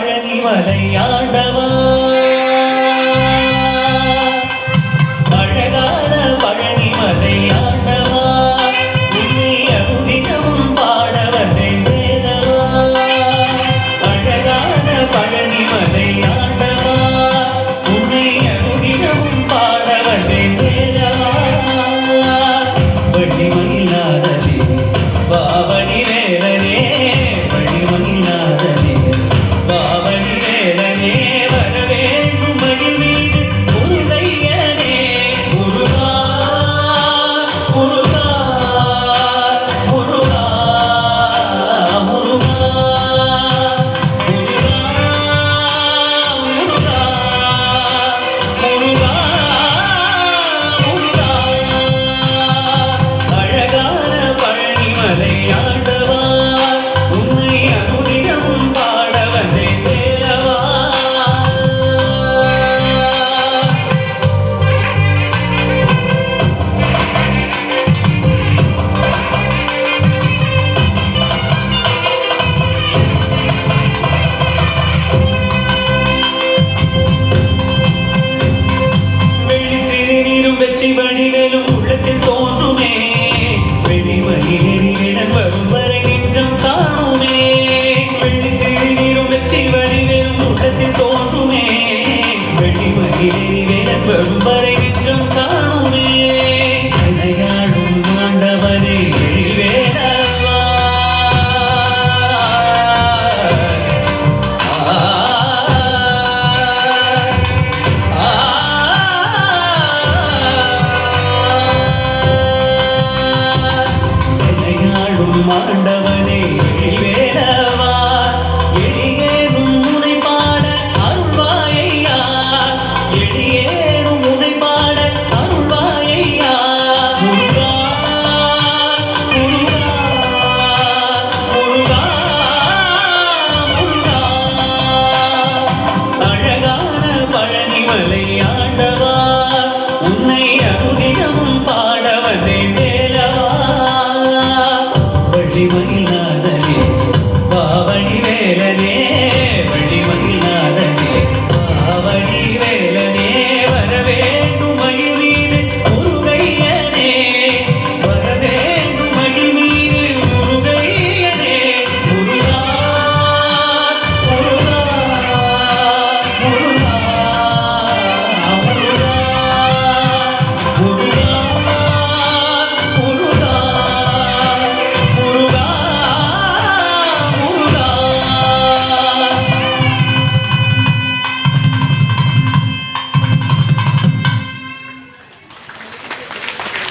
பழனிமலை ஆண்டவா அழகான பழனிமலை ஆண்டவா உன்னை அனுதினமும் பாட வந்தேன் வேலவா அழகான பழனிமலை ஆண்டவா உன்னை அனுதினமும் பாட வந்தேன் வேலவா வள்ளிமயிலாதனே பாவனி வேலனே வள்ளிமயிலாதனே பாவனி வேலனே வரவேண்டும் மயில் மீது முருகையனே முருகா முருகா முருகா முருகா முருகா முருகா முருகா அழகான பழனிமலை ஆண்டவா உன்னை அனுதினமும் பாட வந்தேன் வேலவா வெள்ளித்திருநீரும் வெற்றி வடிவேலும் உள்ளத்தில் தோன்றுமே வெளிமயிலெறிவேலன் வரும் வரை நெஞ்சம் காணுமே வெள்ளித்திருநீரும் வெற்றி வடிவேலும் உள்ளத்தில் தோன்றுமே வெளிமயிலெறிவேலன் வரும் வரை நெஞ்சம் காணுமே விளையாடும் ஆண்டவனே எழில்வேலவா விளையாடும் ஆண்டவனே எழில்வேலவா எளியேனும் உனை பாட அருள்வாயையா எளியேனும் உனை பாட அருள்வாயையா முருகா முருகா முருகா முருகா அழகான பழனிமலை ஆண்டவா உன்னை அனுதினமும் பாட வந்தேன் வேலவா வள்ளிமயிலாதனே